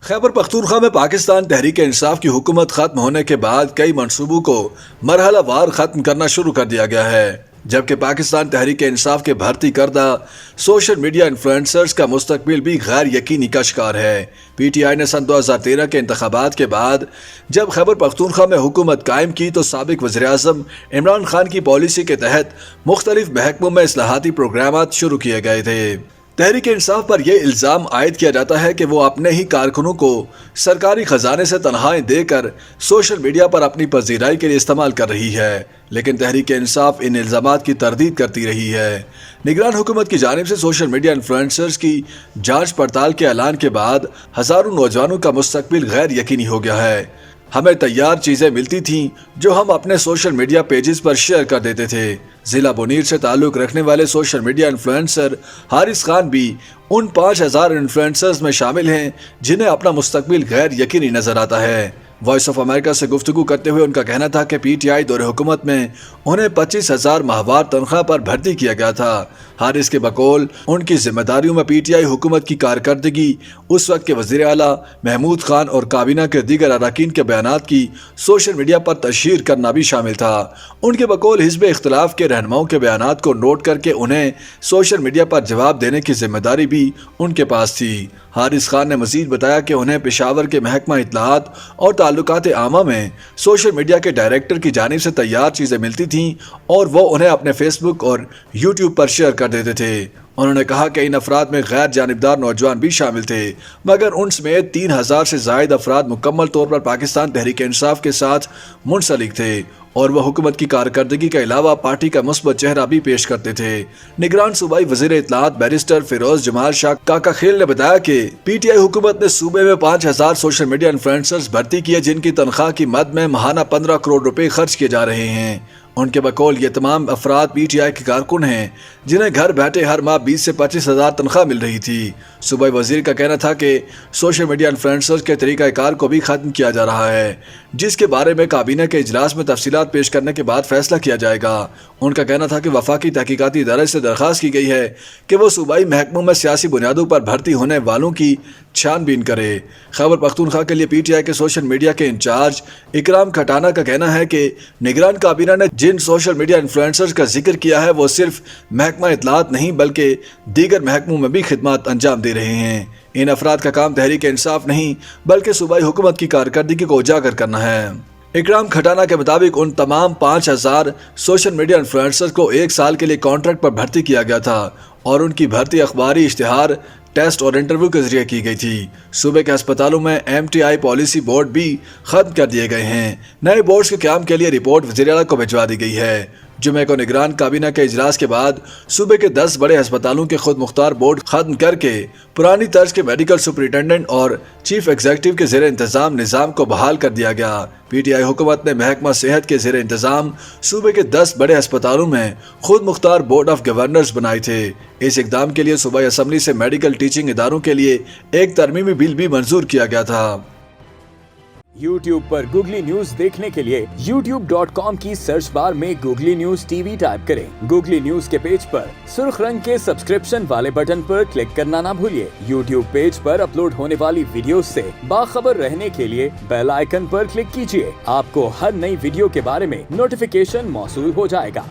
खैबर पख्तूनख्वा में पाकिस्तान तहरीक इंसाफ की हुकूमत खत्म होने के बाद कई मंसूबों को मरहला वार खत्म करना शुरू कर दिया गया है, जबकि पाकिस्तान तहरीक इंसाफ के भर्ती करदा सोशल मीडिया इन्फ्लुएंसर्स का मुस्तकबिल भी गैर यकीनी का शिकार है। PTI ने सन 2013 के इंतखाबात के बाद जब खैबर पख्तूनख्वा में हुकूमत कायम की तो साबिक वज़ीर-ए-आज़म इमरान खान की पॉलिसी के तहत मुख्तलिफ महकमों में इस्लाहाती प्रोग्राम शुरू किए गए थे। तहरीक इंसाफ पर यह इल्ज़ाम आयद किया जाता है कि वो अपने ही कारकुनों को सरकारी खजाने से तनख्वाहें देकर सोशल मीडिया पर अपनी पजीराई के लिए इस्तेमाल कर रही है, लेकिन तहरीक इंसाफ इन इल्ज़ामात की तरदीद करती रही है। निगरान हुकूमत की जानिब से सोशल मीडिया इन्फ्लुएंसर्स की जांच पड़ताल के ऐलान के बाद हज़ारों नौजवानों का मुस्तकबिल गैर यकीनी हो गया है। हमें तैयार चीज़ें मिलती थीं जो हम अपने सोशल मीडिया पेजेस पर शेयर कर देते थे। ज़िला बुनीर से ताल्लुक़ रखने वाले social media influencer Haris Khan भी उन 5000 इन्फ्लुएंसर्स में शामिल हैं जिन्हें अपना मुस्तकबिल गैर यकीनी नज़र आता है। वॉइस ऑफ अमेरिका से गुफ्तगू करते हुए उनका कहना था कि PTI दौरे हुकूमत में उन्हें 25,000 माहवार तनख्वाह पर भर्ती किया गया था। हारिस के बकौल उनकी जिम्मेदारियों में PTI हुकूमत की कारकर्दगी, उस वक्त के वज़ीर आला महमूद खान और काबीना के दीगर अरकान के बयानात की सोशल मीडिया पर तशहीर करना भी शामिल था। उनके बकौल हिज़्ब इख्तिलाफ के रहनुमाओं के बयानात को नोट करके उन्हें सोशल मीडिया पर जवाब देने की जिम्मेदारी भी उनके पास थी। हारिस खान ने मज़ीद बताया कि उन्हें पेशावर के महकमा इत्तलाआत और ताल्लुकात आमा में सोशल मीडिया के डायरेक्टर की जानिब से तैयार चीज़ें मिलती थीं और वो उन्हें अपने फेसबुक और यूट्यूब पर शेयर कर देते थे। उन्होंने कहा कि इन अफराद में गैर जानिबदार नौजवान भी शामिल थे, मगर उन समेत 3000 से ज़ायद अफराद मुकम्मल तौर पर पाकिस्तान तहरीक इंसाफ के साथ मुंसलिक थे और वह हुकूमत की कारकर्दगी के अलावा पार्टी का मुस्बत चेहरा भी पेश करते थे। निगरान सूबाई वज़ीर इत्तलाआत बैरिस्टर फिरोज जमाल शाह काका खेल ने बताया कि PTI हुकूमत ने सूबे में 5000 सोशल मीडिया इन्फ्लुएंसर्स भर्ती किए जिनकी तनख्वाह की मद में माहाना 15 करोड़ रुपए खर्च किए जा रहे हैं। उनके बकौल ये तमाम अफराद PTI के कारकुन हैं जिन्हें घर बैठे हर माह 20 से 25,000 तनख्वाह मिल रही थी। सूबाई वजीर का कहना था कि सोशल मीडिया इन्फ्लुएंसर्स के तरीक़ाकार को भी ख़त्म किया जा रहा है, जिसके बारे में काबीना के इजलास में तफसीलात पेश करने के बाद फैसला किया जाएगा। उनका कहना था कि वफाकी तहकीकाती इदारे से दरख्वास्त की गई है कि वो सूबाई महकमों में सियासी बुनियादों पर भर्ती होने वालों की छानबीन करे। खैबर पख्तूनख्वा के लिए PTI के सोशल मीडिया के इंचार्ज इकराम खटाना का कहना है कि निगरान काबीना ने जिन सोशल मीडिया इन्फ्लुएंसर्स का जिक्र किया है वो सिर्फ महकमा इत्तलाआत नहीं बल्कि दीगर महकमों में भी खिदमत अंजाम दे रहे हैं। इन अफराद का काम तहरीक इंसाफ नहीं बल्कि सूबाई हुकूमत की कारकर्दगी को उजागर करना है। इकराम खटाना के मुताबिक उन तमाम 5000 सोशल मीडिया इन्फ्लुएंसर्स को 1 साल के लिए कॉन्ट्रैक्ट पर भर्ती किया गया था और उनकी भर्ती अखबारी इश्तिहार, टेस्ट और इंटरव्यू के जरिए की गई थी। सूबे के अस्पतालों में MTI पॉलिसी बोर्ड भी खत्म कर दिए गए हैं। नए बोर्ड्स के क़याम के लिए रिपोर्ट वज़ीर आला को भिजवा दी गई है। जुमे को निगरान काबीना के इजलास के बाद सूबे के 10 बड़े अस्पतालों के खुद मुख्तार बोर्ड खत्म करके पुरानी तर्ज के मेडिकल सुपरिटेंडेंट और चीफ एग्जीक्यूटिव के ज़ेरे इंतज़ाम निज़ाम को बहाल कर दिया गया। PTI हुकूमत ने महकमा सेहत के ज़ेरे इंतज़ाम सूबे के 10 बड़े अस्पतालों में खुद मुख्तार बोर्ड ऑफ गवर्नर्स बनाए थे। इस इक़दाम के लिए सूबाई असम्बली से मेडिकल टीचिंग इदारों के लिए एक तरमीमी बिल भी मंजूर किया गया था। YouTube पर गूगली न्यूज देखने के लिए youtube.com की सर्च बार में गूगली न्यूज TV टाइप करें। गूगली न्यूज के पेज पर सुर्ख रंग के सब्सक्रिप्शन वाले बटन पर क्लिक करना ना भूलिए। YouTube पेज पर अपलोड होने वाली वीडियो से बाखबर रहने के लिए बेल आइकन पर क्लिक कीजिए। आपको हर नई वीडियो के बारे में नोटिफिकेशन मौसूल हो जाएगा।